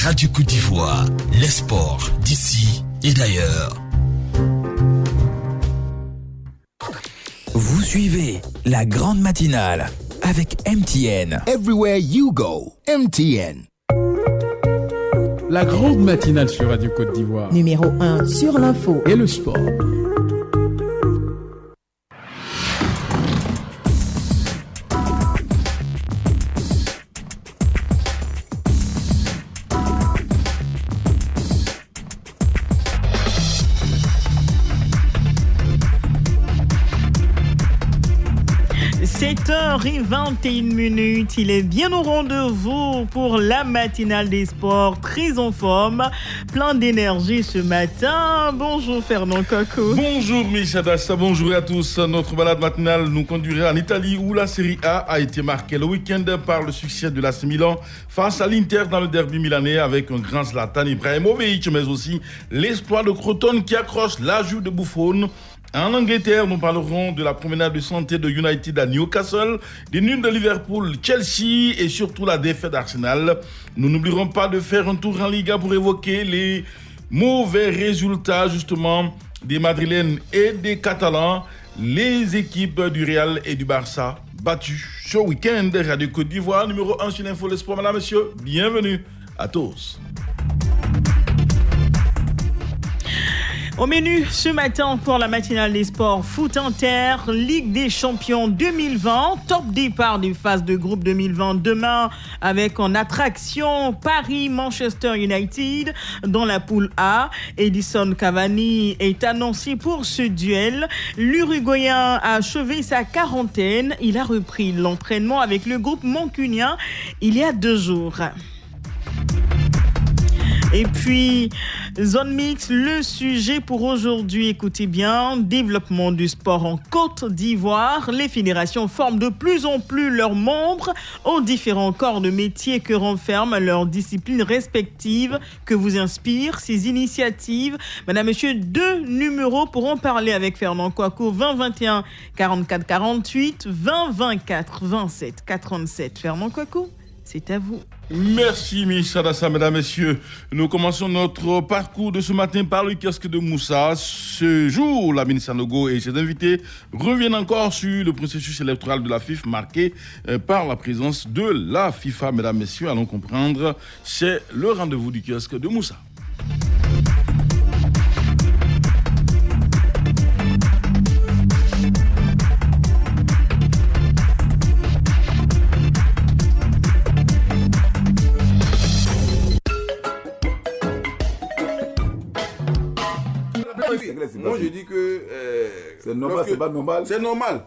Radio Côte d'Ivoire, les sports d'ici et d'ailleurs. Vous suivez la grande matinale avec MTN. Everywhere you go, MTN. La grande matinale sur Radio Côte d'Ivoire. Numéro 1 sur l'info et le sport. Et 21h, il est bien au rendez-vous pour la matinale des sports, très en forme, plein d'énergie ce matin. Bonjour Fernand Coco. Bonjour Micha Dassa, bonjour à tous. Notre balade matinale nous conduira en Italie où la Serie A a été marquée le week-end par le succès de l'AC Milan face à l'Inter dans le derby milanais avec un grand Zlatan Ibrahimovic, mais aussi l'exploit de Crotone qui accroche la juve de Buffon. En Angleterre, nous parlerons de la promenade de santé de United à Newcastle, des nuls de Liverpool, Chelsea et surtout la défaite d'Arsenal. Nous n'oublierons pas de faire un tour en Liga pour évoquer les mauvais résultats justement des Madrilènes et des Catalans, les équipes du Real et du Barça battues ce week-end. Radio Côte d'Ivoire, numéro 1 sur l'info, les sports. Madame, monsieur, bienvenue à tous. Au menu ce matin pour la matinale des sports, foot inter, Ligue des champions 2020, top départ des phases de groupe 2020 demain avec en attraction Paris-Manchester United dans la poule A. Edison Cavani est annoncé pour ce duel. L'Uruguayen a achevé sa quarantaine. Il a repris l'entraînement avec le groupe mancunien il y a 2 jours. Et puis, Zone Mix, le sujet pour aujourd'hui, écoutez bien, développement du sport en Côte d'Ivoire. Les fédérations forment de plus en plus leurs membres aux différents corps de métier que renferment leurs disciplines respectives. Que vous inspirent ces initiatives? Madame, monsieur, 2 numéros pour en parler avec Fernand Kouakou, 20 21 44 48, 20 24 27 47. Fernand Kouakou, c'est à vous. Merci Micha Dassa, mesdames, messieurs. Nous commençons notre parcours de ce matin par le kiosque de Moussa. Ce jour, Lamine Sanogo et ses invités reviennent encore sur le processus électoral de la FIFA marqué par la présence de la FIFA. Mesdames, messieurs, allons comprendre. C'est le rendez-vous du kiosque de Moussa. Moi je dis que c'est normal, c'est pas normal. C'est normal.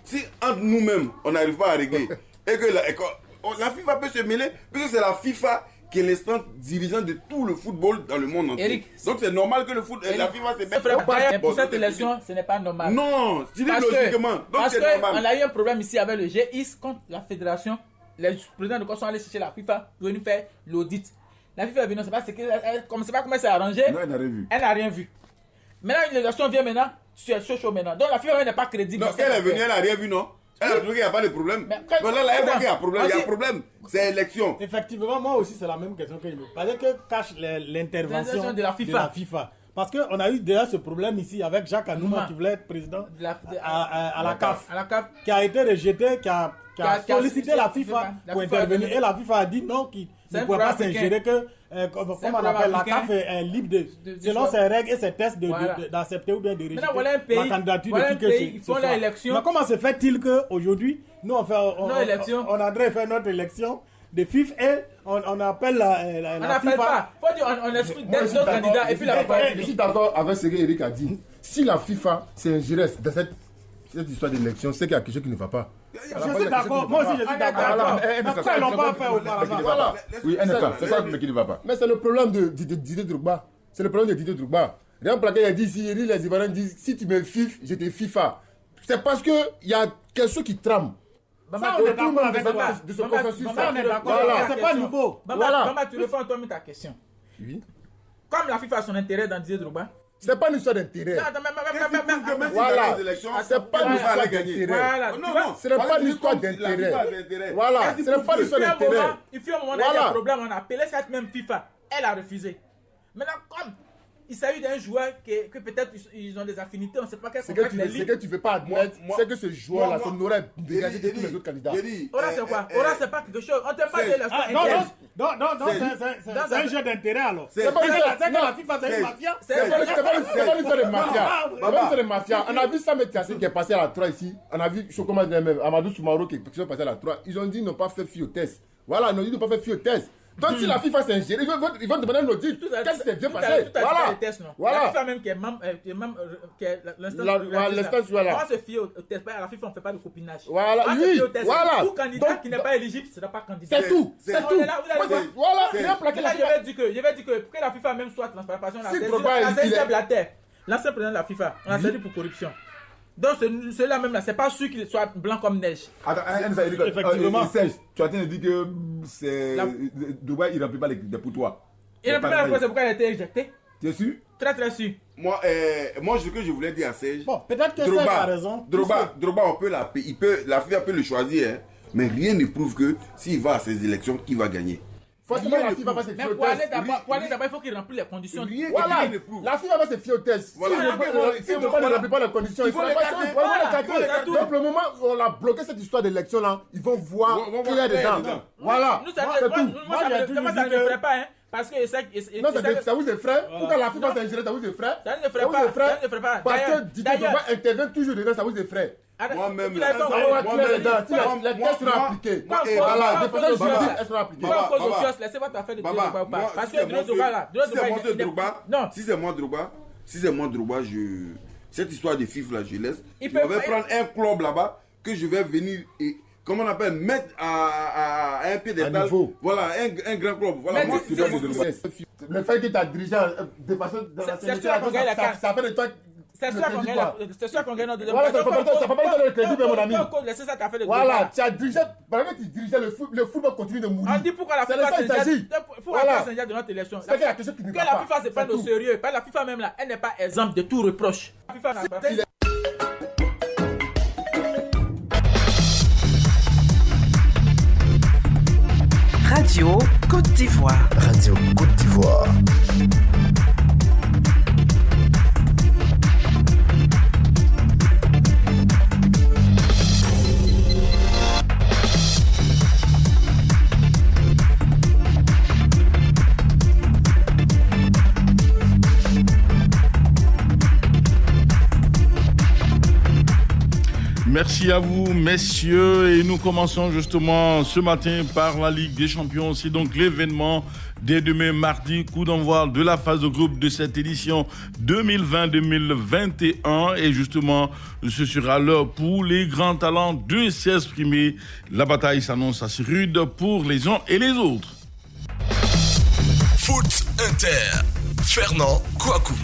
Si entre nous-mêmes on n'arrive pas à régler et que la FIFA peut se mêler, puisque c'est la FIFA qui est l'instance dirigeante de tout le football dans le monde entier. Eric, donc c'est normal que la FIFA se mette. Pour cette élection, ce n'est pas normal. Non, tu dis logiquement. Donc parce c'est normal. qu'on a eu un problème ici avec le GIS contre la fédération. Les présidents de corps sont allés chercher la FIFA pour venir faire l'audit. La FIFA est venue, on ne sait pas comment c'est arrangé. Non, elle n'a rien vu. Elle n'a rien vu. Maintenant, une élection vient maintenant, tu es chaud maintenant. Donc la FIFA n'est pas crédible. Non, elle est venue, elle n'a rien vu, non? Elle a trouvé qu'il n'y a pas de problème. Non, là, elle voit qu'il y a un problème. Il y a un problème. C'est élection. Effectivement, moi aussi, c'est la même question que je me posais. Que cache l'intervention de la FIFA. Parce qu'on a eu déjà ce problème ici avec Jacques Anouma qui voulait être président à la CAF. Qui a été rejeté, qui a sollicité la FIFA pour intervenir. Et la FIFA a dit non, qu'il ne pouvait pas s'ingérer, que comme on appelle, la CAF est libre selon ses règles et ses tests d'accepter ou bien de rejeter la candidature de qui que ils font l'élection. Mais comment se fait-il qu'aujourd'hui, nous on aimerait faire notre élection de FIFA et on appelle la FIFA. Pas. Faut dire on exclut des autres candidats et puis la FIFA. Je suis d'accord avec ce qu'Eric a dit. Si la FIFA s'ingère dans cette histoire d'élection, c'est qu'il y a quelque chose qui ne va pas. Je suis d'accord, moi aussi je suis d'accord. Pourquoi ils l'ont pas fait auparavant? Voilà. Oui, c'est ça qui ne va pas. Mais c'est le problème de Didier Drogba. C'est le problème de Didier Drogba. Rien plaqué, il a dit, si les Ivoiriens disent, si tu me FIFA, je te FIFA. C'est parce qu'il y a quelque chose qui trame. Ça, on est d'accord avec de ce processus. Ça, on est d'accord. C'est pas nouveau. Bamba, tu réponds toi-même ta question. Oui. Comme la FIFA a son intérêt dans Didier Drogba. C'est pas une histoire d'intérêt. Voilà. C'est pas une histoire d'intérêt. Non, ce n'est pas une histoire d'intérêt. Voilà, ce n'est pas une histoire d'intérêt. Il fait un moment, on a eu des problèmes, on a appelé cette même FIFA. Elle a refusé. Maintenant, comme il s'agit d'un joueur que peut-être ils ont des affinités, on ne sait pas quel contact les ligues. Ce que tu ne veux pas admettre, c'est que ce joueur-là, son aurait dégagé de tous les autres candidats. Ora, c'est quoi? Ora, c'est pas quelque chose. On ne t'aime pas de non, c'est un jeu d'intérêt alors. C'est pas la FIFA, c'est une mafia. C'est pas l'histoire de mafia. C'est pas l'histoire de mafia. On a vu Samet Kassé qui est passé à la 3 ici. On a vu Chokoma même, Amadou Soumaro qui est passé à la 3. Ils ont dit qu'ils n'ont pas fait fi au test. Voilà, ils ont dit qu'ils n'ont pas fait fi au test. Donc si la FIFA s'est ingérée, ils vont demander un audit. Qu'est-ce qui s'est bien passé? Voilà. La FIFA même qui est l'instance, voilà. On va se fier au test. À la FIFA, on ne fait pas de copinage. Voilà, oui, voilà. Tout candidat qui n'est pas éligible, ce n'est pas candidat. C'est tout. C'est tout. Voilà, je vais dire que pour que la FIFA même soit transparente, parce qu'on a saisi Blatter, l'ancien président de la FIFA, on a saisi pour corruption. Donc celui-là même là, c'est pas sûr qu'il soit blanc comme neige. Attends, effectivement. Serge, tu as dit que c'est Dubaï, il ne remplit pas les critères pour toi. Il ne remplit pas les critères, c'est pourquoi il a été éjecté. Tu es sûr? Très très sûr. Moi, ce que je voulais dire à Serge. Bon, peut-être que Serge a raison. Drogba, on peut la FIFA peut le choisir, hein, mais rien ne prouve que s'il va à ces élections, qu'il va gagner. Forcément, la FIFA va se fier au test. Pour aller d'abord, il faut qu'il remplisse les conditions. Voilà, la FIFA va se fier au test. Si Drogba ne remplit pas les conditions, il faut l'écarter. Donc, le moment où on a bloqué cette histoire d'élection-là, ils vont voir qu'il y a dedans. Voilà, c'est tout. Moi, ça ne me ferait pas, hein. Parce que non, ça vous effraie. Pourquoi la FIFA s'ingère, ça vous effraie? Ça ne ferait pas. Parce que Didier Drogba intervient toujours dedans, ça vous effraie. Moi-même, les tests seront appliqués. Voilà, de façon juridique, elles seront appliquées. Laissez votre affaire de Drogba. Parce que Drogba là, si c'est moi Drogba, cette histoire de FIFA là, je laisse. Je vais prendre un club là-bas que je vais venir et comment on appelle, mettre à un pied d'étal. Voilà, un grand club. Voilà, moi, c'est le fait que tu as dirigé de façon dans la sélection, ça fait de toi. C'est sûr qu'on gagne notre deuxième. Voilà, ça ne fait pas le crédit, mon ami. Laissez ça, tu as fait de voilà, tu as dirigé, pendant que tu dirigeais, le football continue de mourir. On dit pourquoi la FIFA s'ingère de notre élection. C'est la question qui ne va pas. Que la FIFA se prenne au sérieux. La FIFA même là, elle n'est pas exemple de tout reproche. La FIFA n'a pas fait. Radio Côte d'Ivoire. Radio Côte d'Ivoire. Merci à vous, messieurs. Et nous commençons justement ce matin par la Ligue des Champions. C'est donc l'événement dès demain mardi, coup d'envoi de la phase de groupe de cette édition 2020-2021. Et justement, ce sera l'heure pour les grands talents de s'exprimer. La bataille s'annonce assez rude pour les uns et les autres. Foot Inter, Fernand Kouakou.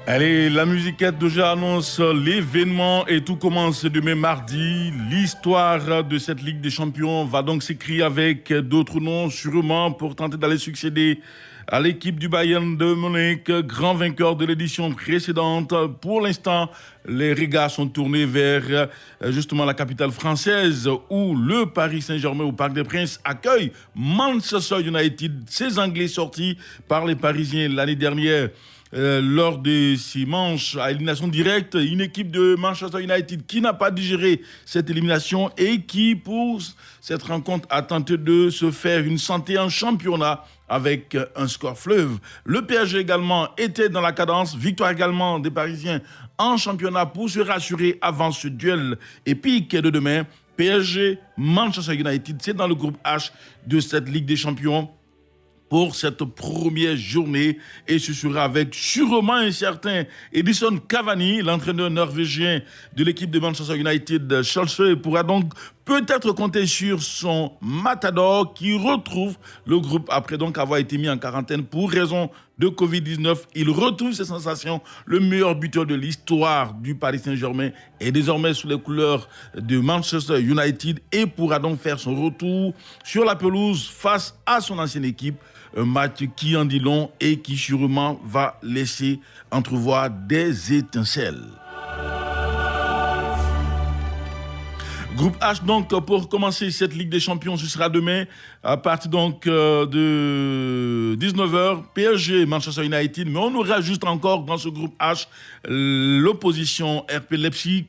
Allez, la musiquette déjà annonce l'événement et tout commence demain mardi. L'histoire de cette Ligue des Champions va donc s'écrire avec d'autres noms sûrement pour tenter d'aller succéder à l'équipe du Bayern de Munich, grand vainqueur de l'édition précédente. Pour l'instant, les regards sont tournés vers justement la capitale française où le Paris Saint-Germain au Parc des Princes accueille Manchester United. Ces Anglais sortis par les Parisiens l'année dernière. Lors de ces manches à élimination directe, une équipe de Manchester United qui n'a pas digéré cette élimination et qui, pour cette rencontre, a tenté de se faire une santé en championnat avec un score fleuve. Le PSG également était dans la cadence, victoire également des Parisiens en championnat pour se rassurer avant ce duel épique de demain. PSG, Manchester United, c'est dans le groupe H de cette Ligue des Champions. pour cette première journée et ce sera avec sûrement un certain Edison Cavani, l'entraîneur norvégien de l'équipe de Manchester United. Chelsea pourra donc peut-être compter sur son matador qui retrouve le groupe après donc avoir été mis en quarantaine pour raison de Covid-19. Il retrouve ses sensations. Le meilleur buteur de l'histoire du Paris Saint-Germain est désormais sous les couleurs de Manchester United et pourra donc faire son retour sur la pelouse face à son ancienne équipe. Un match qui en dit long et qui sûrement va laisser entrevoir des étincelles. Groupe H donc pour commencer cette Ligue des Champions, ce sera demain à partir donc de 19h, PSG Manchester United, mais on aura juste encore dans ce groupe H l'opposition RP Leipzig,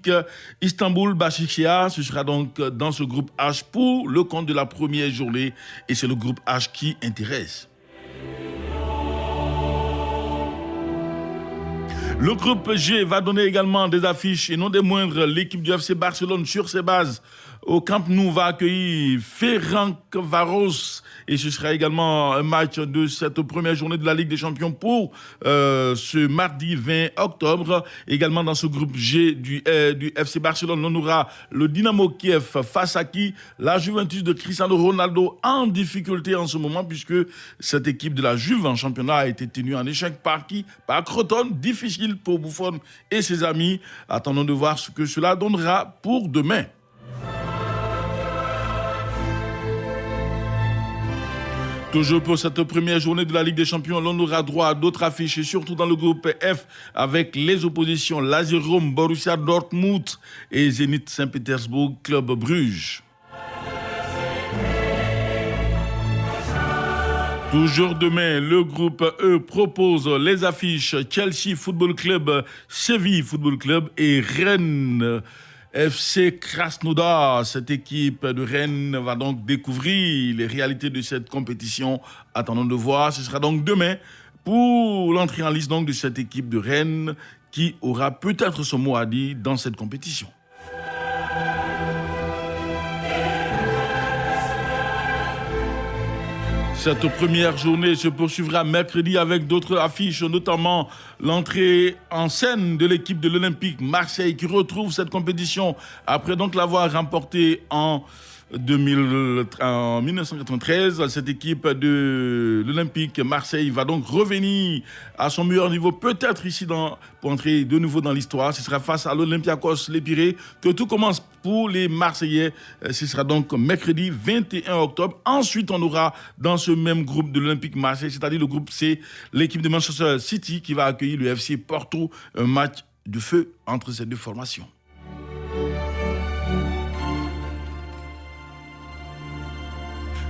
Istanbul Başakşehir, ce sera donc dans ce groupe H pour le compte de la première journée et c'est le groupe H qui intéresse. Le groupe G va donner également des affiches et non des moindres. L'équipe du FC Barcelone sur ses bases au Camp Nou va accueillir Ferencváros et ce sera également un match de cette première journée de la Ligue des Champions pour ce mardi 20 octobre. Également dans ce groupe G du FC Barcelone, on aura le Dynamo Kiev face à qui la Juventus de Cristiano Ronaldo en difficulté en ce moment puisque cette équipe de la Juve en championnat a été tenue en échec par qui? Par Crotone, difficile pour Buffon et ses amis. Attendons de voir ce que cela donnera pour demain. Toujours pour cette première journée de la Ligue des Champions, l'on aura droit à d'autres affiches et surtout dans le groupe F avec les oppositions Lazio Rome, Borussia Dortmund et Zenit Saint-Pétersbourg, Club Bruges. Toujours demain, le groupe E propose les affiches Chelsea Football Club, Séville Football Club et Rennes FC Krasnodar. Cette équipe de Rennes va donc découvrir les réalités de cette compétition. Attendons de voir. Ce sera donc demain pour l'entrée en liste donc de cette équipe de Rennes qui aura peut-être son mot à dire dans cette compétition. Cette première journée se poursuivra mercredi avec d'autres affiches, notamment l'entrée en scène de l'équipe de l'Olympique Marseille qui retrouve cette compétition après donc l'avoir remportée en 1993. Cette équipe de l'Olympique Marseille va donc revenir à son meilleur niveau, peut-être ici pour entrer de nouveau dans l'histoire. Ce sera face à l'Olympiakos Lépiré que tout commence pour les Marseillais. Ce sera donc mercredi 21 octobre. Ensuite, on aura dans ce même groupe de l'Olympique Marseille, c'est-à-dire le groupe C, l'équipe de Manchester City qui va accueillir le FC Porto, un match de feu entre ces deux formations.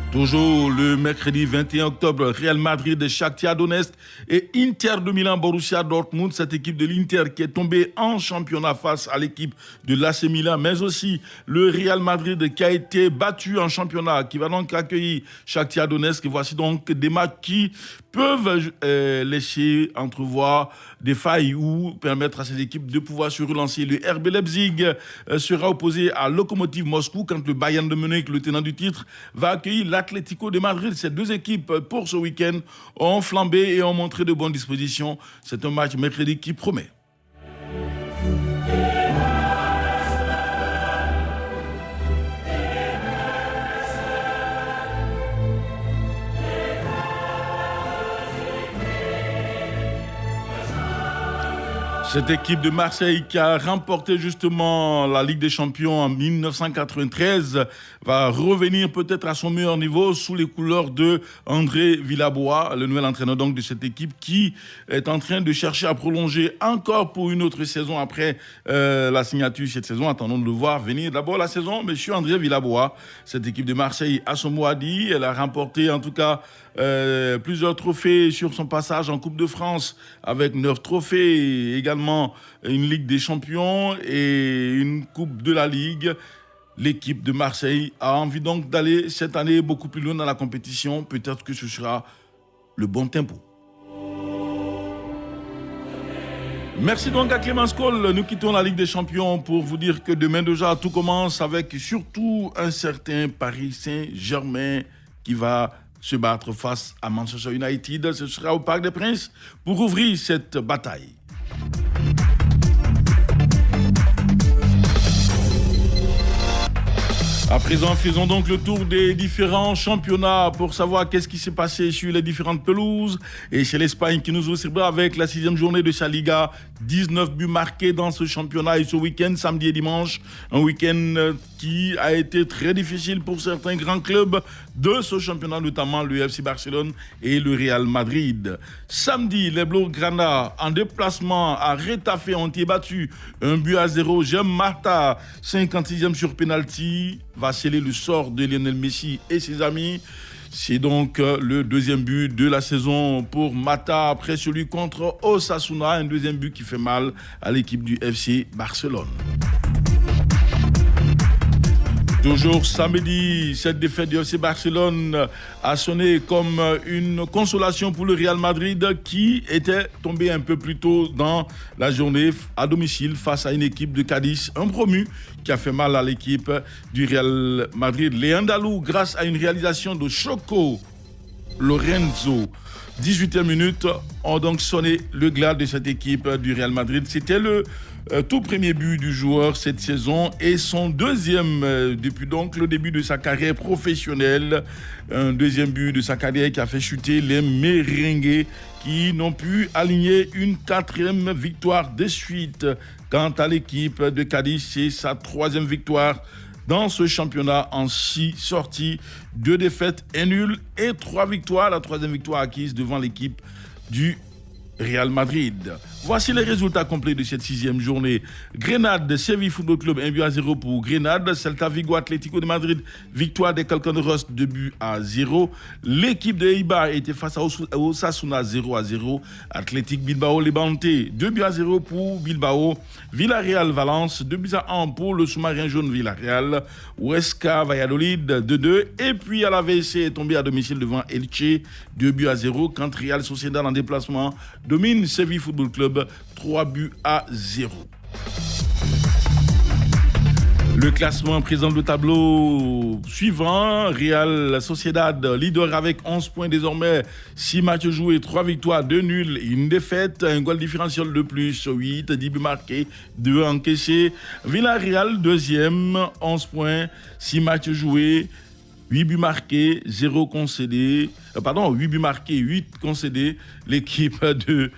Toujours le mercredi 21 octobre, Real Madrid, Shakhtar Donetsk et Inter de Milan, Borussia Dortmund. Cette équipe de l'Inter qui est tombée en championnat face à l'équipe de l'AC Milan, mais aussi le Real Madrid qui a été battu en championnat, qui va donc accueillir Shakhtar Donetsk. Voici donc des matchs qui peuvent laisser entrevoir des failles ou permettre à ces équipes de pouvoir se relancer. Le RB Leipzig sera opposé à Lokomotiv Moscou quand le Bayern de Munich, le tenant du titre, va accueillir l'Atlético de Madrid. Ces deux équipes pour ce week-end ont flambé et ont montré de bonnes dispositions. C'est un match mercredi qui promet. Cette équipe de Marseille qui a remporté justement la Ligue des Champions en 1993 va revenir peut-être à son meilleur niveau sous les couleurs de André Villabois, le nouvel entraîneur donc de cette équipe qui est en train de chercher à prolonger encore pour une autre saison après la signature cette saison. Attendons de le voir venir. D'abord la saison, monsieur André Villabois. Cette équipe de Marseille a son mot à dire. Elle a remporté en tout cas plusieurs trophées sur son passage en Coupe de France avec 9 trophées, également une Ligue des Champions et une Coupe de la Ligue. L'équipe de Marseille a envie donc d'aller cette année beaucoup plus loin dans la compétition. Peut-être que ce sera le bon tempo. Merci donc à Clémence Cole. Nous quittons la Ligue des Champions pour vous dire que demain déjà tout commence avec surtout un certain Paris Saint-Germain qui va se battre face à Manchester United. Ce sera au Parc des Princes pour ouvrir cette bataille. À présent, faisons donc le tour des différents championnats pour savoir qu'est-ce qui s'est passé sur les différentes pelouses. Et c'est l'Espagne qui nous recevra avec la 6e journée de sa Liga. 19 buts marqués dans ce championnat et ce week-end, samedi et dimanche. Un week-end qui a été très difficile pour certains grands clubs de ce championnat, notamment le FC Barcelone et le Real Madrid. Samedi, les Blaugrana, en déplacement à Getafe, ont été battus 1-0. Jean Marta, 56e sur penalty, va sceller le sort de Lionel Messi et ses amis. C'est donc le deuxième but de la saison pour Mata après celui contre Osasuna, un deuxième but qui fait mal à l'équipe du FC Barcelone. Toujours samedi, cette défaite du FC Barcelone a sonné comme une consolation pour le Real Madrid qui était tombé un peu plus tôt dans la journée à domicile face à une équipe de Cadiz, un promu qui a fait mal à l'équipe du Real Madrid. Les Andalous, grâce à une réalisation de Choco Lorenzo, 18e minute, ont donc sonné le glas de cette équipe du Real Madrid. C'était le tout premier but du joueur cette saison et son deuxième depuis donc le début de sa carrière professionnelle. Un deuxième but de sa carrière qui a fait chuter les Merengues qui n'ont pu aligner une 4e victoire de suite. Quant à l'équipe de Cadiz, c'est sa 3e victoire dans ce championnat en 6 sorties, 2 défaites, 1 nul et 3 victoires. La 3e victoire acquise devant l'équipe du Real Madrid. Voici les résultats complets de cette 6e journée. Grenade, Séville Football Club, 1-0 pour Grenade. Celta Vigo, Atlético de Madrid, victoire des Calcaneros, 2-0. L'équipe de Eibar était face à Osasuna, 0-0. Athletic Bilbao, Levante, 2-0 pour Bilbao. Villarreal, Valence, 2-1 pour le sous-marin jaune Villarreal. Huesca, Valladolid, 2-2. Et puis à la VC est tombé à domicile devant Elche, 2-0. Quand Real Sociedad en déplacement domine Séville Football Club, 3-0. Le classement présente le tableau suivant. Real Sociedad, leader avec 11 points désormais, 6 matchs joués, 3 victoires, 2 nuls, une défaite, un goal différentiel de plus, 8, 10 buts marqués, 2 encaissés. Villarreal, deuxième, 11 points, 6 matchs joués, 8 buts marqués, 0 concédés. 8 buts marqués, 8 concédés. L'équipe de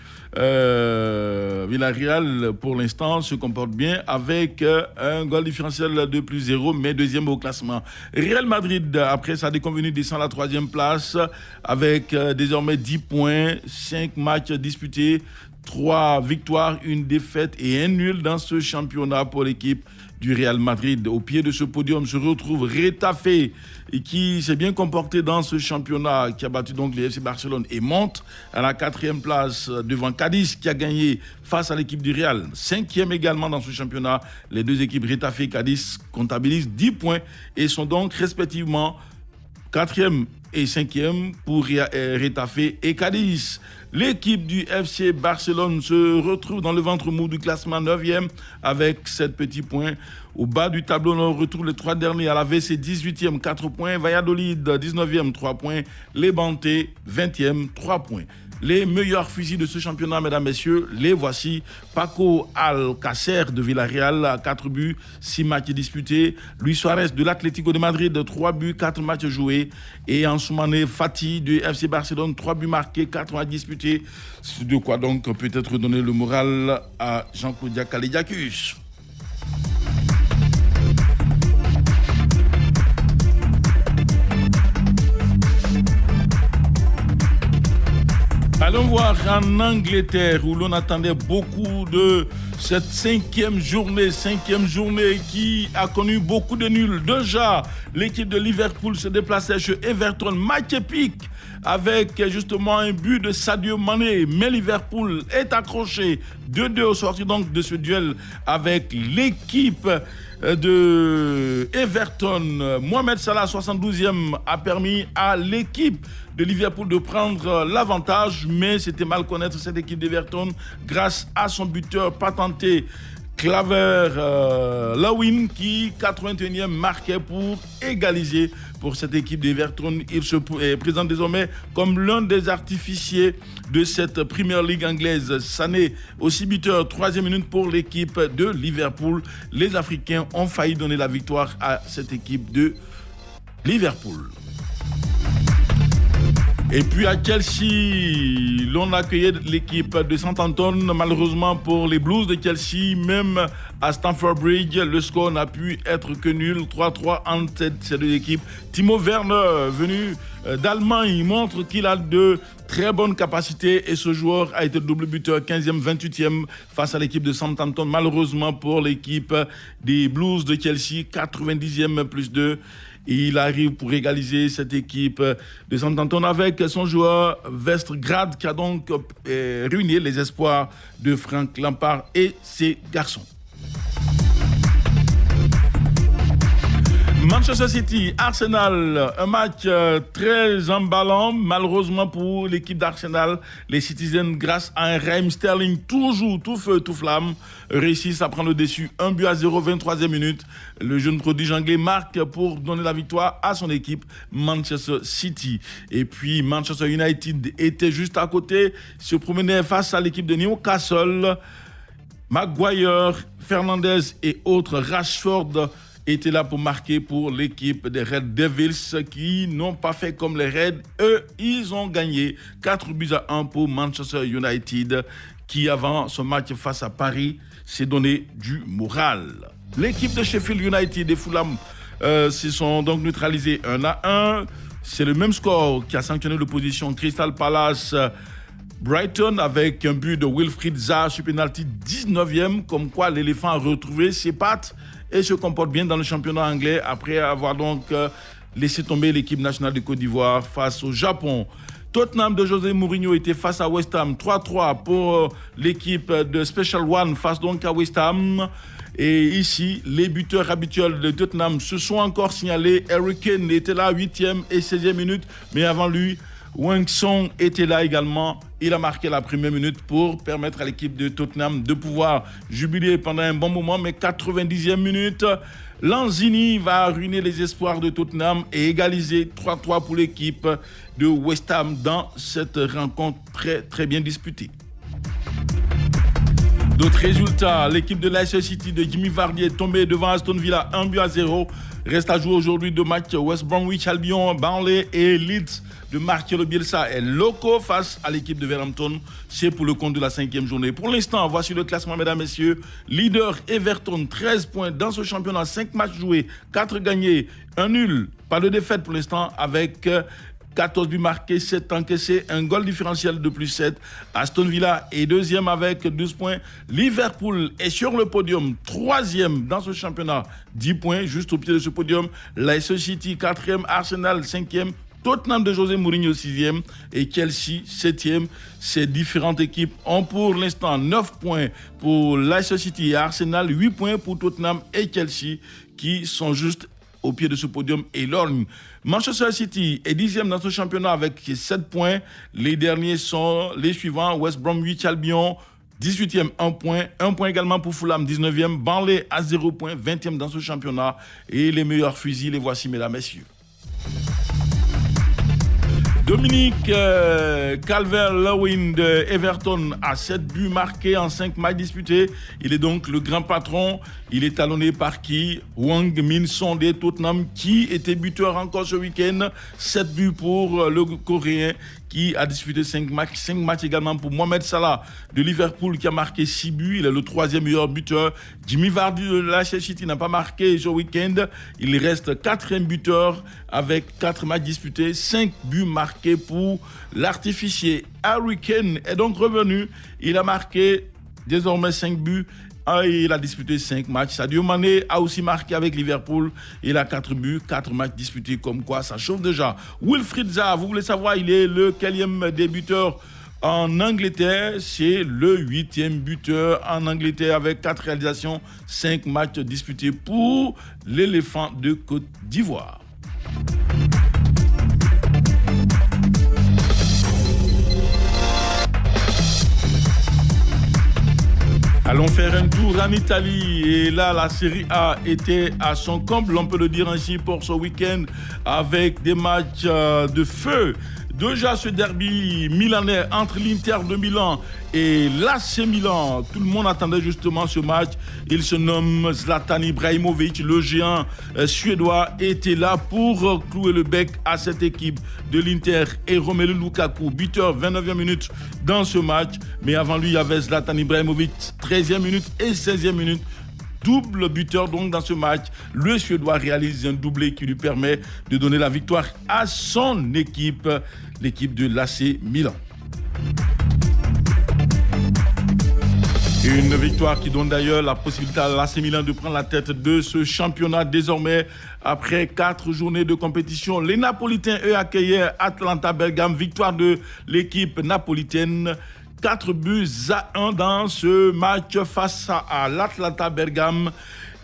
Villarreal, pour l'instant, se comporte bien avec un goal différentiel de plus 0, mais deuxième au classement. Real Madrid, après sa déconvenue, descend à la 3e place avec désormais 10 points, 5 matchs disputés, 3 victoires, 1 défaite et 1 nul dans ce championnat pour l'équipe du Real Madrid. Au pied de ce podium se retrouve Getafe qui s'est bien comporté dans ce championnat, qui a battu donc les FC Barcelone et monte à la 4e place devant Cadiz qui a gagné face à l'équipe du Real. 5e également dans ce championnat. Les deux équipes Getafe et Cadiz comptabilisent 10 points et sont donc respectivement 4e et 5e pour Getafe et Cadiz. L'équipe du FC Barcelone se retrouve dans le ventre mou du classement 9e avec 7 petits points. Au bas du tableau, on retrouve les 3 derniers. À la VC, 18e, 4 points. Valladolid, 19e, 3 points. Levante, 20e, 3 points. Les meilleurs fusils de ce championnat, mesdames, messieurs, les voici. Paco Alcácer de Villarreal, 4 buts, 6 matchs disputés. Luis Suarez de l'Atlético de Madrid, 3 buts, 4 matchs joués. Et Ansoumane Fati du FC Barcelone, 3 buts marqués, 4 matchs disputés. De quoi donc peut-être donner le moral à Jean-Claude Kalidiakus. Allons voir en Angleterre où l'on attendait beaucoup de cette 5e journée qui a connu beaucoup de nuls. Déjà, l'équipe de Liverpool se déplaçait chez Everton, match épique avec justement un but de Sadio Mané. Mais Liverpool est accroché 2-2 au sorti donc de ce duel avec l'équipe de Everton. Mohamed Salah, 72e, a permis à l'équipe de Liverpool de prendre l'avantage, mais c'était mal connaître cette équipe d'Everton grâce à son buteur patenté Claver Lawin qui 81e marquait pour égaliser pour cette équipe d'Everton. Il se présente désormais comme l'un des artificiers de cette Premier League anglaise. Sané aussi buteur, 3e minute pour l'équipe de Liverpool. Les Africains ont failli donner la victoire à cette équipe de Liverpool. Et puis à Chelsea, l'on accueillait l'équipe de Southampton. Malheureusement pour les Blues de Chelsea, même à Stamford Bridge, le score n'a pu être que nul. 3-3 entre ces deux équipes. Timo Werner, venu d'Allemagne, montre qu'il a de très bonnes capacités et ce joueur a été double buteur 15e, 28e face à l'équipe de Southampton. Malheureusement pour l'équipe des Blues de Chelsea, 90e plus 2. Il arrive pour égaliser cette équipe de Southampton avec son joueur Vestergaard qui a donc ruiné les espoirs de Frank Lampard et ses garçons. Manchester City, Arsenal, un match très emballant, malheureusement pour l'équipe d'Arsenal. Les Citizens, grâce à un Raheem Sterling toujours tout feu, tout flamme, réussissent à prendre le dessus. 1-0, 23e minute. Le jeune prodige anglais marque pour donner la victoire à son équipe, Manchester City. Et puis Manchester United était juste à côté, se promenait face à l'équipe de Newcastle. Maguire, Fernandes et autres, Rashford étaient là pour marquer pour l'équipe des Red Devils qui n'ont pas fait comme les Reds. Eux, ils ont gagné 4-1 pour Manchester United qui, avant ce match face à Paris, s'est donné du moral. L'équipe de Sheffield United et Fulham se sont donc neutralisés 1-1. C'est le même score qui a sanctionné l'opposition Crystal Palace Brighton avec un but de Wilfried Zaha sur penalty 19e, comme quoi l'éléphant a retrouvé ses pattes et se comporte bien dans le championnat anglais après avoir donc laissé tomber l'équipe nationale de Côte d'Ivoire face au Japon. Tottenham de José Mourinho était face à West Ham, 3-3 pour l'équipe de Special One face donc à West Ham. Et ici, les buteurs habituels de Tottenham se sont encore signalés. Harry Kane était là 8e et 16e minute, mais avant lui, Wang Song était là également. Il a marqué la première minute pour permettre à l'équipe de Tottenham de pouvoir jubiler pendant un bon moment. Mais 90e minute, Lanzini va ruiner les espoirs de Tottenham et égaliser 3-3 pour l'équipe de West Ham dans cette rencontre très très bien disputée. D'autres résultats, l'équipe de Leicester City de Jimmy Vardy est tombée devant Aston Villa 1-0. Reste à jouer aujourd'hui deux matchs, West Bromwich Albion, Burnley et Leeds de Marcelo Bielsa et Loco face à l'équipe de Wolverhampton. C'est pour le compte de la 5e journée. Pour l'instant, voici le classement, mesdames, messieurs. Leader Everton, 13 points dans ce championnat, 5 matchs joués, 4 gagnés, 1 nul. Pas de défaite pour l'instant avec 14 buts marqués, 7 encaissés, un goal différentiel de plus 7. Aston Villa est deuxième avec 12 points. Liverpool est sur le podium, 3e dans ce championnat, 10 points, juste au pied de ce podium. Leicester City, 4e, Arsenal, 5e. Tottenham de José Mourinho 6e et Chelsea 7e. Ces différentes équipes ont pour l'instant 9 points pour Leicester City et Arsenal, 8 points pour Tottenham et Chelsea qui sont juste au pied de ce podium et l'orgne. Manchester City est 10e dans ce championnat avec 7 points. Les derniers sont les suivants, West Bromwich Albion 18e, 1 point. 1 point également pour Fulham, 19e. Burnley à 0 point, 20e dans ce championnat. Et les meilleurs fusils, les voici, mesdames, messieurs. Dominique Calvert-Lewin de Everton a 7 buts marqués en 5 matchs disputés. Il est donc le grand patron. Il est talonné par qui? Wang Min-son de Tottenham qui était buteur encore ce week-end. 7 buts pour le Coréen qui a disputé 5 matchs. 5 matchs également pour Mohamed Salah de Liverpool qui a marqué 6 buts. Il est le 3e meilleur buteur. Jimmy Vardy de Leicester City n'a pas marqué ce week-end. Il reste 4e buteur avec 4 matchs disputés. 5 buts marqués pour l'artificier. Harry Kane est donc revenu. Il a marqué désormais 5 buts. Il a disputé 5 matchs. Sadio Mané a aussi marqué avec Liverpool. Il a 4 buts, 4 matchs disputés, comme quoi ça chauffe déjà. Wilfried Zaha, vous voulez savoir, il est le quatrième des buteurs en Angleterre. C'est le 8e buteur en Angleterre avec 4 réalisations, 5 matchs disputés pour l'éléphant de Côte d'Ivoire. Allons faire un tour en Italie et là la Serie A était à son comble, on peut le dire ainsi pour ce week-end avec des matchs de feu. Déjà ce derby milanais entre l'Inter de Milan et l'AC Milan, tout le monde attendait justement ce match. Il se nomme Zlatan Ibrahimovic, le géant suédois était là pour clouer le bec à cette équipe de l'Inter et Romelu Lukaku, buteur 29e minute dans ce match. Mais avant lui, il y avait Zlatan Ibrahimovic, 13e minute et 16e minute. Double buteur donc dans ce match. Le Suédois réalise un doublé qui lui permet de donner la victoire à son équipe, l'équipe de l'AC Milan. Une victoire qui donne d'ailleurs la possibilité à l'AC Milan de prendre la tête de ce championnat désormais après 4 journées de compétition. Les Napolitains, eux, accueillaient Atalanta Bergame, victoire de l'équipe napolitaine. 4-1 dans ce match face à l'Atalanta Bergame.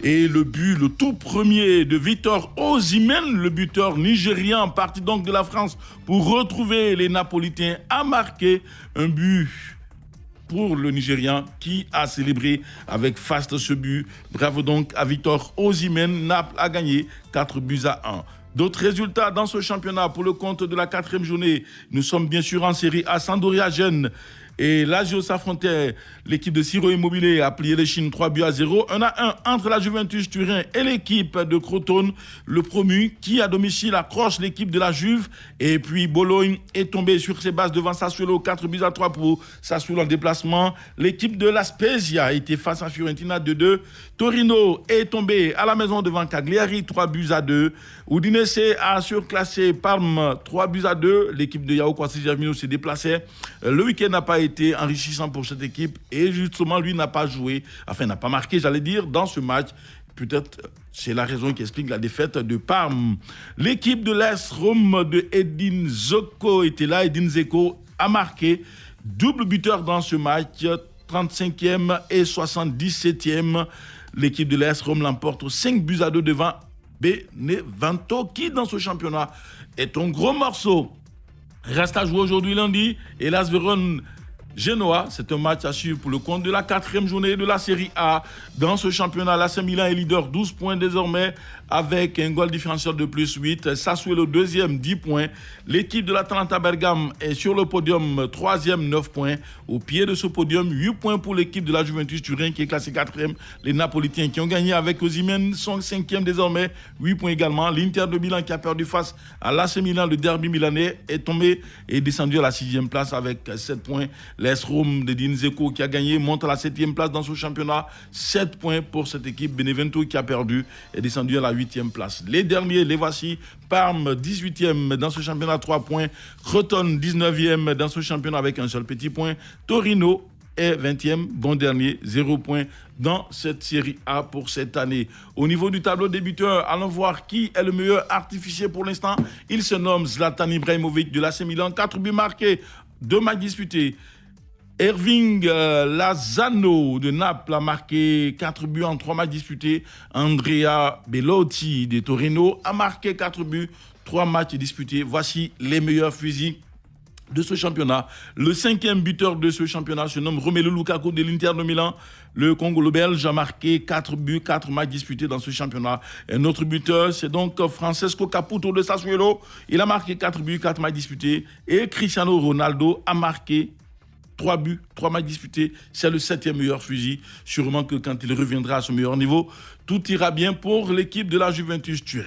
Et le but, le tout premier de Victor Osimhen, le buteur nigérian, parti donc de la France pour retrouver les Napolitains, a marqué un but pour le Nigérian qui a célébré avec faste ce but. Bravo donc à Victor Osimhen. Naples a gagné 4-1. D'autres résultats dans ce championnat pour le compte de la 4e journée. Nous sommes bien sûr en série A. Sampdoria Gênes et Lazio s'affrontaient. L'équipe de Ciro Immobilier a plié les Chines 3-0. 1-1 entre la Juventus Turin et l'équipe de Crotone. Le promu qui à domicile accroche l'équipe de la Juve. Et puis Bologne est tombé sur ses bases devant Sassuolo 4-3 pour Sassuolo en déplacement. L'équipe de la Spezia a été face à Fiorentina 2-2. Torino est tombé à la maison devant Cagliari 3-2. Udinese a surclassé Parme 3-2. L'équipe de Yao Kwasi Germino s'est déplacée. Le week-end n'a pas été enrichissant pour cette équipe et justement lui n'a pas joué, enfin n'a pas marqué j'allais dire dans ce match. Peut-être c'est la raison qui explique la défaite de Parme. L'équipe de l'AS Rome de Edin Dzeko était là. Edin Dzeko a marqué double buteur dans ce match, 35e et 77e. L'équipe de l'AS Rome l'emporte 5-2 devant Benevento qui dans ce championnat est un gros morceau. Reste à jouer aujourd'hui lundi et l'AS Vérone Genoa, c'est un match à suivre pour le compte de la 4e journée de la Série A. Dans ce championnat, l'AC Milan est leader 12 points désormais avec un goal différentiel de plus 8. Sassuolo deuxième 10 points. L'équipe de l'Atalanta Bergame est sur le podium 3e 9 points. Au pied de ce podium, 8 points pour l'équipe de la Juventus Turin qui est classée 4e. Les Napolitains qui ont gagné avec Osimhen sont 5e désormais, 8 points également. L'Inter de Milan qui a perdu face à l'AC Milan, le derby milanais, est tombé et descendu à la 6e place avec 7 points. L'AS Rome de Edin Dzeko qui a gagné monte à la 7e place dans ce championnat. 7 points pour cette équipe. Benevento qui a perdu est descendu à la 8e place. Les derniers, les voici. Parme 18e dans ce championnat, 3 points. Crotone 19e dans ce championnat avec un seul petit point. Torino est 20e, bon dernier, 0 points dans cette série A pour cette année. Au niveau du tableau des buteurs, allons voir qui est le meilleur artificier pour l'instant. Il se nomme Zlatan Ibrahimovic de l'AC Milan. 4 buts marqués, 2 matchs disputés. Erving Lozano de Naples a marqué 4 buts en 3 matchs disputés. Andrea Bellotti de Torino a marqué 4 buts, 3 matchs disputés. Voici les meilleurs fusils de ce championnat. Le 5e buteur de ce championnat se nomme Romelu Lukaku de l'Inter de Milan. Le Congolo-Belge a marqué 4 buts, 4 matchs disputés dans ce championnat. Un autre buteur, c'est donc Francesco Caputo de Sassuolo. Il a marqué 4 buts, 4 matchs disputés. Et Cristiano Ronaldo a marqué 3 buts, 3 matchs disputés, c'est le 7e meilleur fusil. Sûrement que quand il reviendra à son meilleur niveau, tout ira bien pour l'équipe de la Juventus Turin.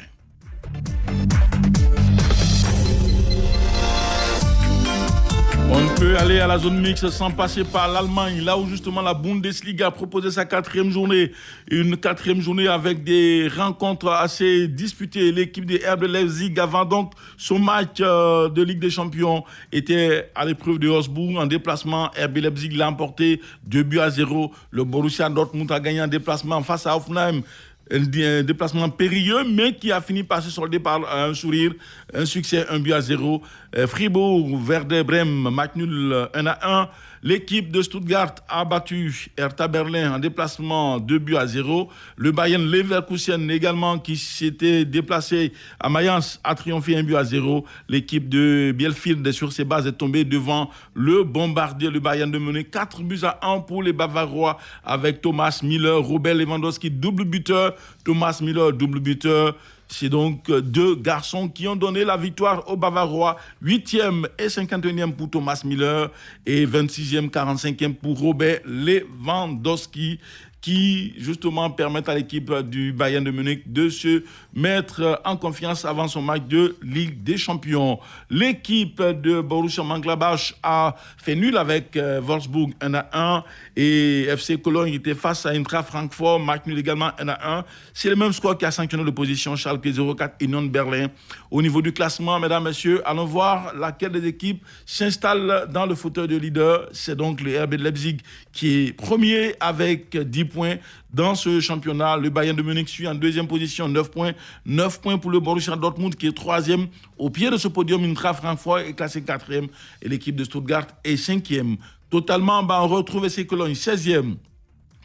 On ne peut aller à la zone mixte sans passer par l'Allemagne, là où justement la Bundesliga a proposé sa 4e journée. Une 4e journée avec des rencontres assez disputées. L'équipe de RB Leipzig, avant donc son match de Ligue des Champions, était à l'épreuve de Wolfsburg en déplacement. RB Leipzig l'a emporté 2-0. Le Borussia Dortmund a gagné en déplacement face à Hoffenheim. Un déplacement périlleux, mais qui a fini par se solder par un sourire, un succès 1-0. Fribourg, Werder Bremen, match nul 1-1. L'équipe de Stuttgart a battu Hertha Berlin en déplacement 2-0. Le Bayern Leverkusen également, qui s'était déplacé à Mayence, a triomphé 1-0. L'équipe de Bielefeld, sur ses bases, est tombée devant le bombardier, le Bayern de Munich. 4-1 pour les Bavarois avec Thomas Müller, Robert Lewandowski, double buteur. Thomas Müller, double buteur. C'est donc deux garçons qui ont donné la victoire aux Bavarois. 8e et 51e pour Thomas Müller et 26e, 45e pour Robert Lewandowski, qui justement permettent à l'équipe du Bayern de Munich de se mettre en confiance avant son match de Ligue des Champions. L'équipe de Borussia Mönchengladbach a fait nul avec Wolfsburg 1-1 et FC Cologne était face à Eintracht Francfort, match nul également 1-1. C'est le même score qui a sanctionné l'opposition, Schalke 04 Union Berlin. Au niveau du classement, mesdames, messieurs, allons voir laquelle des équipes s'installe dans le fauteuil de leader. C'est donc le RB de Leipzig qui est premier avec 10 points dans ce championnat. Le Bayern de Munich suit en deuxième position, 9 points. 9 points pour le Borussia Dortmund qui est troisième. Au pied de ce podium, Eintracht Francfort est classé quatrième et l'équipe de Stuttgart est cinquième. Totalement, on retrouve FC Cologne 16e.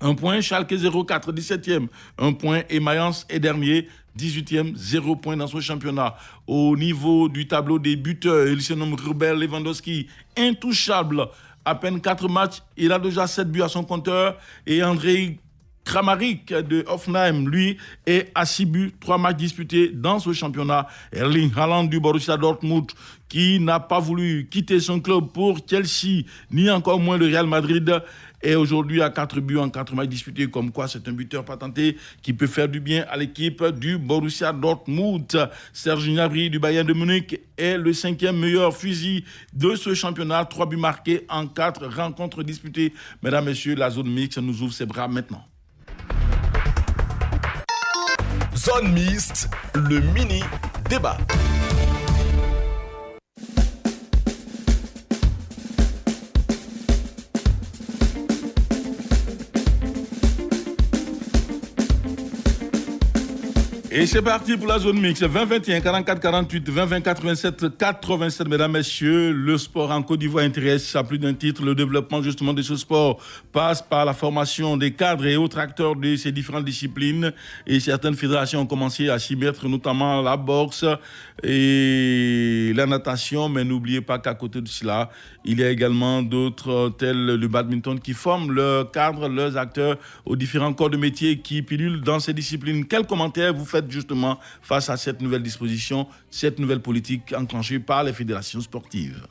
1 point, Schalke 04, 17e, 1 point, et Mayence est dernier, 18e, 0 point dans ce championnat. Au niveau du tableau des buteurs, il se nomme Robert Lewandowski, intouchable. À peine 4 matchs, il a déjà 7 buts à son compteur. Et Andrei Kramaric de Hoffenheim, lui, est à 6 buts, 3 matchs disputés dans ce championnat. Erling Haaland du Borussia Dortmund, qui n'a pas voulu quitter son club pour Chelsea, ni encore moins le Real Madrid, est aujourd'hui à 4 buts en 4 matchs disputés. Comme quoi, c'est un buteur patenté qui peut faire du bien à l'équipe du Borussia Dortmund. Serge Gnabry du Bayern de Munich est le 5e meilleur fusil de ce championnat. 3 buts marqués en 4 rencontres disputées. Mesdames, messieurs, la zone mixte nous ouvre ses bras maintenant. Zone mixte, le mini-débat. Et c'est parti pour la zone mixte. 20 21 44 48 20 20 87 87. Mesdames, messieurs, le sport en Côte d'Ivoire intéresse à plus d'un titre. Le développement justement de ce sport passe par la formation des cadres et autres acteurs de ces différentes disciplines. Et certaines fédérations ont commencé à s'y mettre, notamment la boxe et la natation. Mais n'oubliez pas qu'à côté de cela, il y a également d'autres tels le badminton qui forment leurs cadres, leurs acteurs aux différents corps de métier qui pilulent dans ces disciplines. Quels commentaires vous faites justement face à cette nouvelle disposition, cette nouvelle politique enclenchée par les fédérations sportives?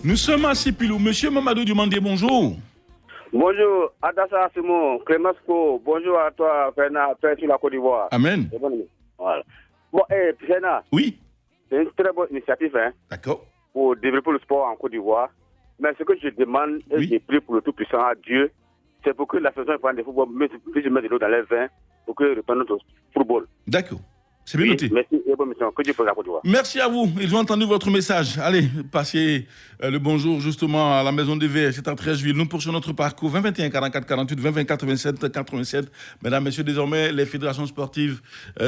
Nous sommes à Sipilou. Monsieur Mamadou Dumandé, bonjour. Bonjour, Adassa Simon, Clémasco, bonjour à toi, Fernand, sur la Côte d'Ivoire. Amen. Voilà. Bon, Fernand. Oui. C'est une très bonne initiative, hein. D'accord. Pour développer le sport en Côte d'Ivoire. Mais ce que je demande, et j'ai pris pour le tout-puissant à Dieu, c'est pour que la saison de football puisse mettre de l'eau dans les vins, pour que reprenne notre football. D'accord. C'est bien noté. Merci et bonne mission. Que Dieu pour la Côte d'Ivoire. Merci à vous. Ils ont entendu votre message. Allez, passez le bonjour justement à la Maison des Verts. C'est à Treichville. Nous poursuivons notre parcours. 20 21 44 48 20 20 87 87. Mesdames, messieurs, désormais, les fédérations sportives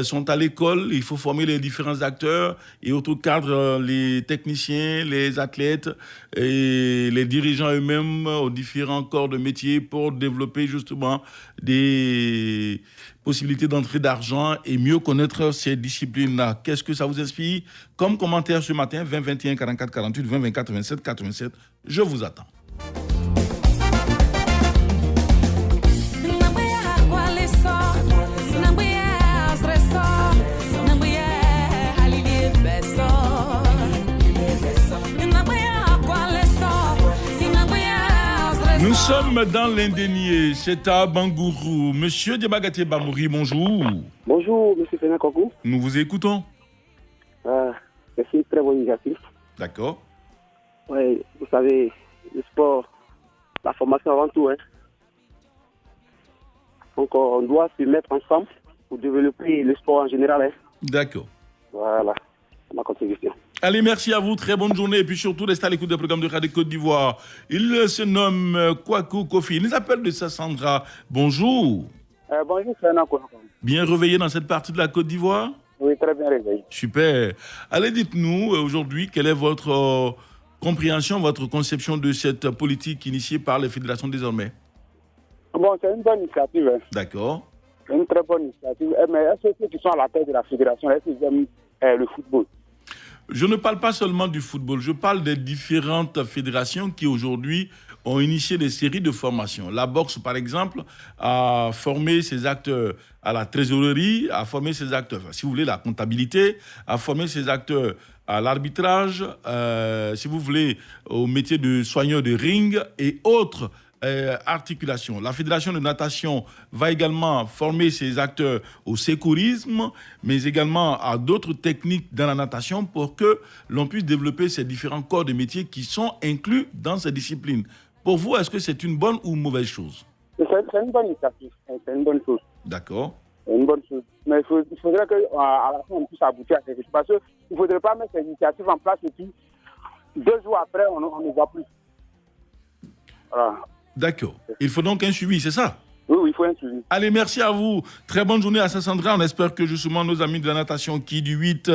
sont à l'école. Il faut former les différents acteurs et autour cadre les techniciens, les athlètes et les dirigeants eux-mêmes aux différents corps de métier pour développer justement des possibilité d'entrée d'argent et mieux connaître ces disciplines-là. Qu'est-ce que ça vous inspire comme commentaire ce matin? 20 21 44 48 20 24 27 87. Je vous attends. Nous sommes dans l'Indénié, c'est à Bangourou. Monsieur Diabagaté Bamouri, bonjour. Bonjour, monsieur Fernand Kogou. Nous vous écoutons. C'est une très bonne initiative. D'accord. Oui, vous savez, le sport, la formation avant tout. Hein. Donc, on doit se mettre ensemble pour développer le sport en général. Hein. D'accord. Voilà, ma contribution. Allez, merci à vous, très bonne journée et puis surtout restez à l'écoute des programmes de Radio Côte d'Ivoire. Il se nomme Kwaku Kofi, il nous appelle de Sassandra. Bonjour. Bonjour, c'est Anna Kwaku. Bien réveillé dans cette partie de la Côte d'Ivoire? Oui, très bien réveillé. Super. Allez, dites-nous aujourd'hui quelle est votre compréhension, votre conception de cette politique initiée par les fédérations désormais. Bon, c'est une bonne initiative. D'accord. C'est une très bonne initiative. Mais est-ce que ceux qui sont à la tête de la fédération, est-ce qu'ils aiment le football? Je ne parle pas seulement du football, je parle des différentes fédérations qui aujourd'hui ont initié des séries de formations. La boxe, par exemple, a formé ses acteurs à la trésorerie, a formé ses acteurs, si vous voulez, la comptabilité, a formé ses acteurs à l'arbitrage, si vous voulez, au métier de soigneur de ring et autres articulations. La fédération de natation va également former ses acteurs au secourisme, mais également à d'autres techniques dans la natation pour que l'on puisse développer ces différents corps de métier qui sont inclus dans ces disciplines. Pour vous, est-ce que c'est une bonne ou une mauvaise chose? C'est une bonne initiative, c'est une bonne chose. D'accord. C'est une bonne chose. Mais il faudrait qu'à la fin, on puisse aboutir à quelque chose. Parce qu'il ne faudrait pas mettre ces initiatives en place et puis 2 jours après, on ne voit plus. Voilà. D'accord. Il faut donc un suivi, c'est ça? Oui, il faut un suivi. Allez, merci à vous. Très bonne journée à Sassandra. On espère que justement nos amis de la natation qui du 8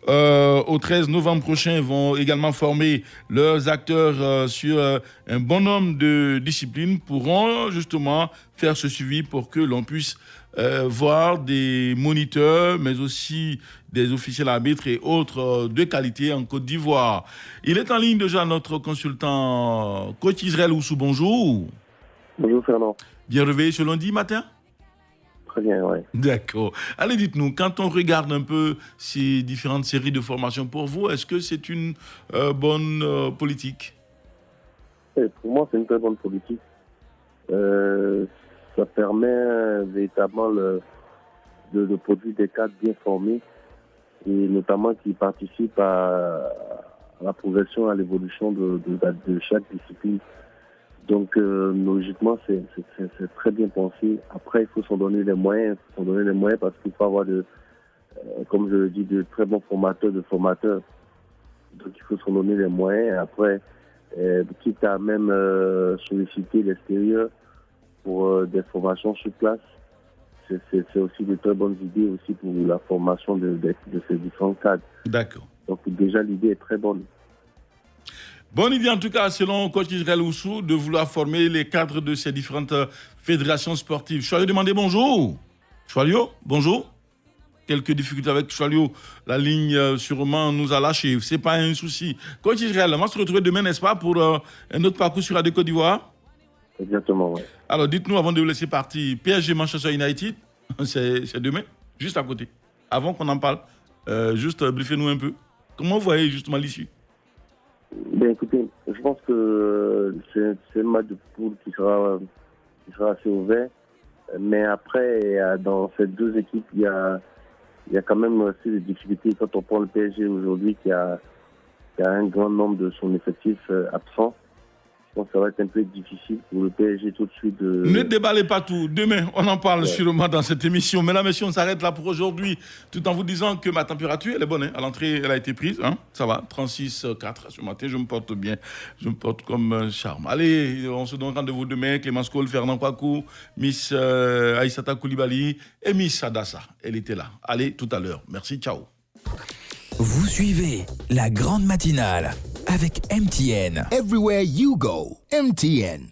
au 13 novembre prochain vont également former leurs acteurs sur un bon nombre de disciplines pourront justement faire ce suivi pour que l'on puisse voir des moniteurs, mais aussi des officiels arbitres et autres de qualité en Côte d'Ivoire. Il est en ligne déjà notre consultant coach Israël Oussou. Bonjour. Bonjour Fernand. Bien réveillé ce lundi matin? Très bien, oui. D'accord. Allez, dites-nous, quand on regarde un peu ces différentes séries de formation, pour vous, est-ce que c'est une bonne politique? Pour moi, c'est une très bonne politique. Ça permet véritablement de produire des cadres bien formés et notamment qui participent à la progression, à l'évolution de chaque discipline. Donc, logiquement, c'est très bien pensé. Après, il faut s'en donner les moyens. Parce qu'il faut avoir, comme je le dis, de très bons formateurs. Donc, il faut s'en donner les moyens. Après, quitte à même solliciter l'extérieur pour des formations sur place, c'est aussi de très bonnes idées aussi pour la formation de ces différents cadres. D'accord. Donc, déjà, l'idée est très bonne. Bonne idée en tout cas, selon coach Israël Oussou, de vouloir former les cadres de ces différentes fédérations sportives. Choalio demandez bonjour. Choalio, bonjour. Quelques difficultés avec Choalio. La ligne sûrement nous a lâchés. C'est pas un souci. Coach Israël, on va se retrouver demain, n'est-ce pas, pour un autre parcours sur Radio Côte d'Ivoire? Exactement, oui. Alors dites-nous, avant de vous laisser partir, PSG Manchester United, c'est demain, juste à côté. Avant qu'on en parle, juste briefez-nous un peu. Comment vous voyez justement l'issue? Ben écoutez, je pense que c'est un match de poule qui sera assez ouvert. Mais après, dans ces deux équipes, il y a quand même aussi des difficultés. Quand on prend le PSG aujourd'hui, qui a un grand nombre de son effectif absent, je pense que ça va être un peu difficile pour le PSG tout de suite. Ne déballez pas tout. Demain, on en parle sûrement dans cette émission. Mesdames et messieurs, on s'arrête là pour aujourd'hui, tout en vous disant que ma température, elle est bonne. Hein. À l'entrée, elle a été prise. Hein. Ça va, 36,4 ce matin. Je me porte bien. Je me porte comme un charme. Allez, on se donne rendez-vous demain. Clémence Cole, Fernand Kwaku, Miss Aïssata Koulibaly et Miss Adassa. Elle était là. Allez, tout à l'heure. Merci, ciao. Vous suivez la grande matinale avec MTN. Everywhere you go, MTN.